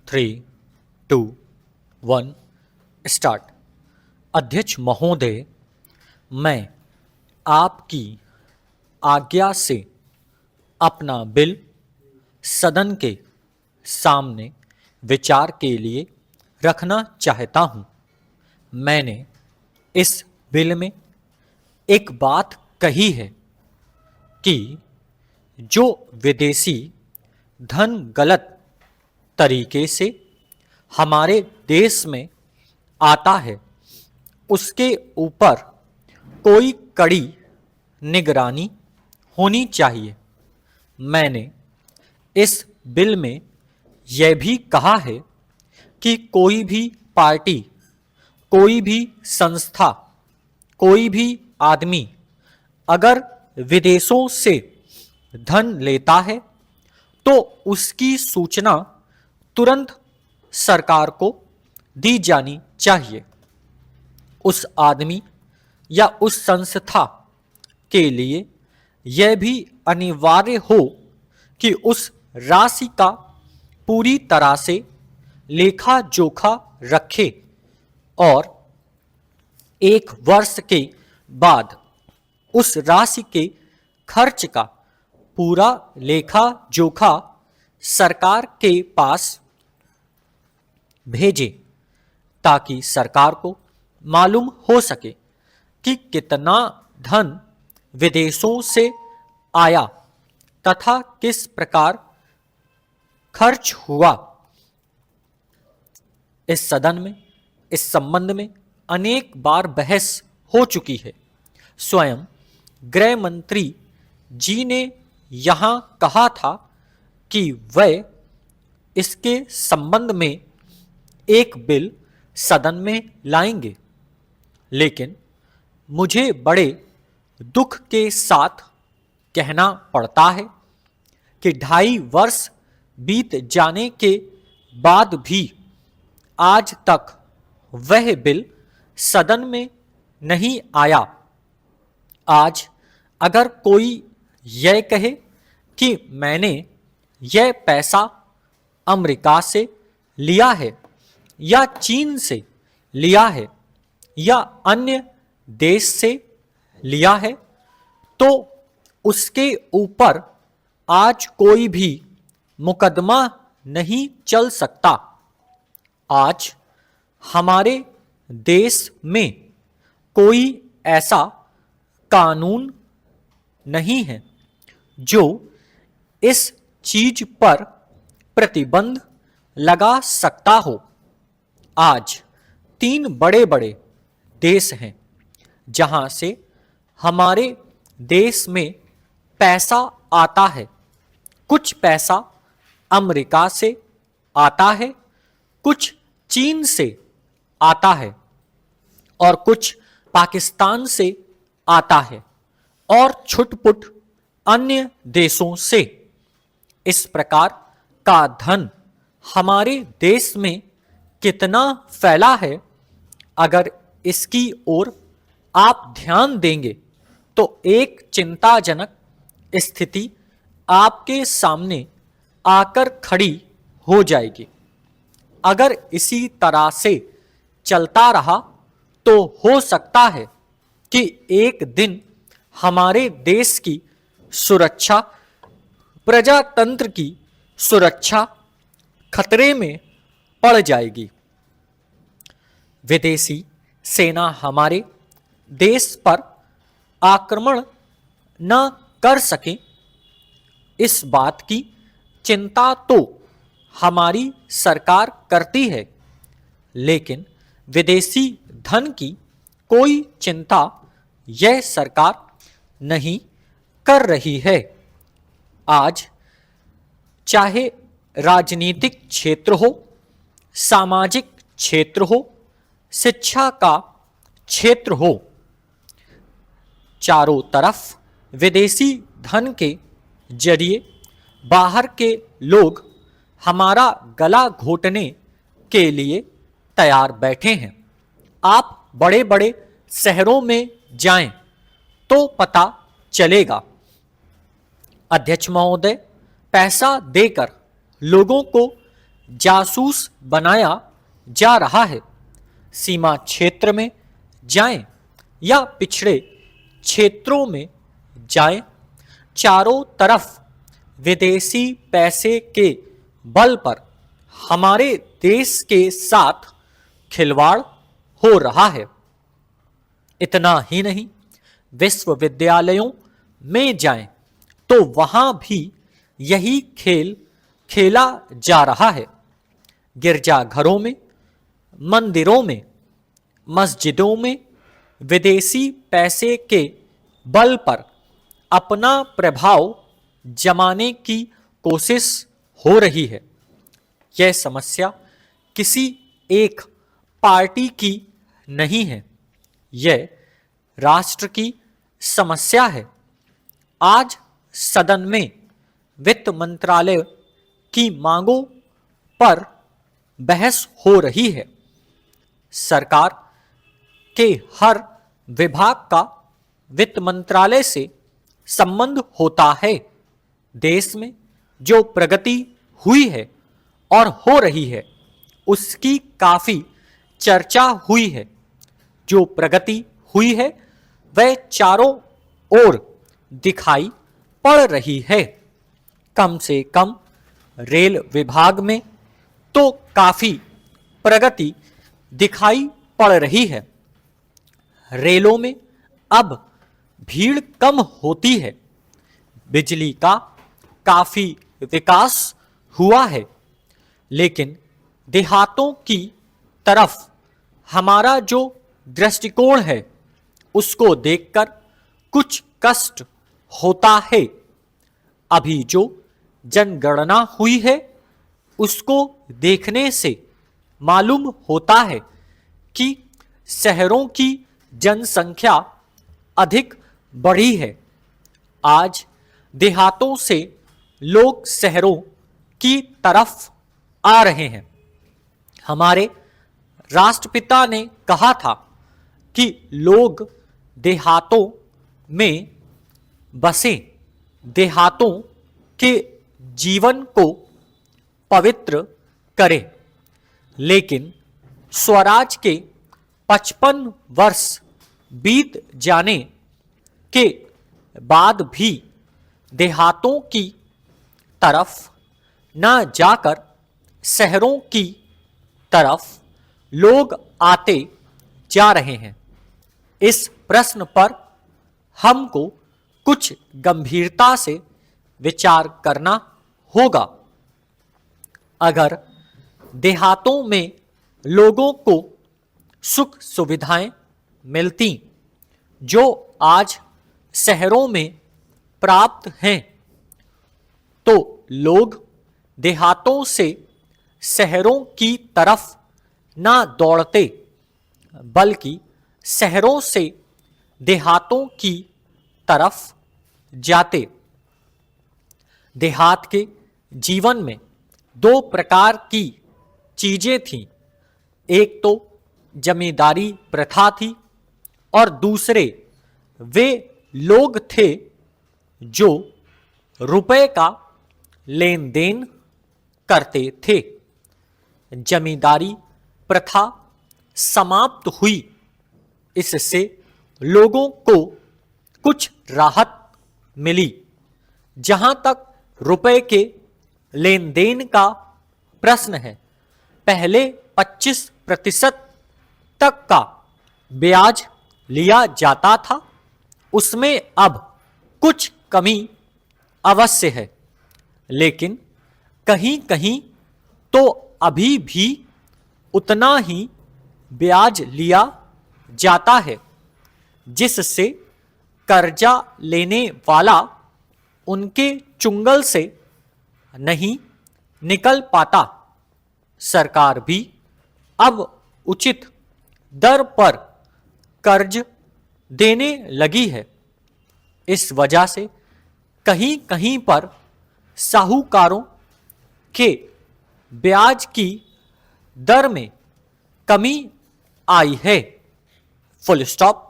3, 2, 1 start. अध्यक्ष महोदय, मैं आपकी आज्ञा से अपना बिल सदन के सामने विचार के लिए रखना चाहता हूं। मैंने इस बिल में एक बात कही है कि जो विदेशी धन गलत तरीके से हमारे देश में आता है उसके ऊपर कोई कड़ी निगरानी होनी चाहिए। मैंने इस बिल में यह भी कहा है कि कोई भी पार्टी, कोई भी संस्था, कोई भी आदमी अगर विदेशों से धन लेता है तो उसकी सूचना तुरंत सरकार को दी जानी चाहिए। उस आदमी या उस संस्था के लिए यह भी अनिवार्य हो कि उस राशि का पूरी तरह से लेखा जोखा रखे और 1 वर्ष के बाद उस राशि के खर्च का पूरा लेखा जोखा सरकार के पास भेजे ताकि सरकार को मालूम हो सके कि कितना धन विदेशों से आया तथा किस प्रकार खर्च हुआ। इस सदन में इस संबंध में अनेक बार बहस हो चुकी है। स्वयं गृह मंत्री जी ने यहाँ कहा था कि वह इसके संबंध में एक बिल सदन में लाएंगे, लेकिन मुझे बड़े दुख के साथ कहना पड़ता है कि 2.5 वर्ष बीत जाने के बाद भी आज तक वह बिल सदन में नहीं आया। आज अगर कोई यह कहे कि मैंने यह पैसा अमेरिका से लिया है या चीन से लिया है या अन्य देश से लिया है तो उसके ऊपर आज कोई भी मुकदमा नहीं चल सकता। आज हमारे देश में कोई ऐसा कानून नहीं है जो इस चीज पर प्रतिबंध लगा सकता हो। आज 3 बड़े बड़े देश हैं जहां से हमारे देश में पैसा आता है। कुछ पैसा अमेरिका से आता है, कुछ चीन से आता है और कुछ पाकिस्तान से आता है और छुटपुट अन्य देशों से। इस प्रकार का धन हमारे देश में कितना फैला है, अगर इसकी ओर आप ध्यान देंगे तो एक चिंताजनक स्थिति आपके सामने आकर खड़ी हो जाएगी। अगर इसी तरह से चलता रहा तो हो सकता है कि एक दिन हमारे देश की सुरक्षा, प्रजातंत्र की सुरक्षा खतरे में पड़ जाएगी। विदेशी सेना हमारे देश पर आक्रमण न कर सके, इस बात की चिंता तो हमारी सरकार करती है, लेकिन विदेशी धन की कोई चिंता यह सरकार नहीं कर रही है। आज चाहे राजनीतिक क्षेत्र हो, सामाजिक क्षेत्र हो, शिक्षा का क्षेत्र हो, चारों तरफ विदेशी धन के जरिए बाहर के लोग हमारा गला घोटने के लिए तैयार बैठे हैं। आप बड़े बड़े शहरों में जाएं तो पता चलेगा। अध्यक्ष महोदय, पैसा देकर लोगों को जासूस बनाया जा रहा है। सीमा क्षेत्र में जाएं या पिछड़े क्षेत्रों में जाएं, चारों तरफ विदेशी पैसे के बल पर हमारे देश के साथ खिलवाड़ हो रहा है। इतना ही नहीं, विश्वविद्यालयों में जाएं तो वहां भी यही खेल खेला जा रहा है। गिरजाघरों में, मंदिरों में, मस्जिदों में विदेशी पैसे के बल पर अपना प्रभाव जमाने की कोशिश हो रही है। यह समस्या किसी एक पार्टी की नहीं है, यह राष्ट्र की समस्या है। आज सदन में वित्त मंत्रालय की मांगों पर बहस हो रही है। सरकार के हर विभाग का वित्त मंत्रालय से संबंध होता है। देश में जो प्रगति हुई है और हो रही है, उसकी काफी चर्चा हुई है। जो प्रगति हुई है वह चारों ओर दिखाई पड़ रही है। कम से कम रेल विभाग में तो काफी प्रगति दिखाई पड़ रही है। रेलों में अब भीड़ कम होती है। बिजली का काफी विकास हुआ है, लेकिन देहातों की तरफ हमारा जो दृष्टिकोण है उसको देखकर कुछ कष्ट होता है। अभी जो जनगणना हुई है उसको देखने से मालूम होता है कि शहरों की जनसंख्या अधिक बढ़ी है। आज देहातों से लोग शहरों की तरफ आ रहे हैं। हमारे राष्ट्रपिता ने कहा था कि लोग देहातों में बसें, देहातों के जीवन को पवित्र करें। लेकिन स्वराज के 55 वर्ष बीत जाने के बाद भी देहातों की तरफ न जाकर शहरों की तरफ लोग आते जा रहे हैं। इस प्रश्न पर हमको कुछ गंभीरता से विचार करना होगा। अगर देहातों में लोगों को सुख सुविधाएं मिलती जो आज शहरों में प्राप्त हैं, तो लोग देहातों से शहरों की तरफ ना दौड़ते, बल्कि शहरों से देहातों की तरफ जाते। देहात के जीवन में दो प्रकार की चीजें थीं। एक तो जमींदारी प्रथा थी और दूसरे वे लोग थे जो रुपए का लेन देन करते थे। जमींदारी प्रथा समाप्त हुई, इससे लोगों को कुछ राहत मिली। जहां तक रुपए के लेन देन का प्रश्न है, पहले 25% तक का ब्याज लिया जाता था, उसमें अब कुछ कमी अवश्य है, लेकिन कहीं कहीं तो अभी भी उतना ही ब्याज लिया जाता है, जिससे कर्जा लेने वाला उनके चुंगल से नहीं निकल पाता। सरकार भी अब उचित दर पर कर्ज देने लगी है। इस वजह से कहीं कहीं पर साहूकारों के ब्याज की दर में कमी आई है। Full stop.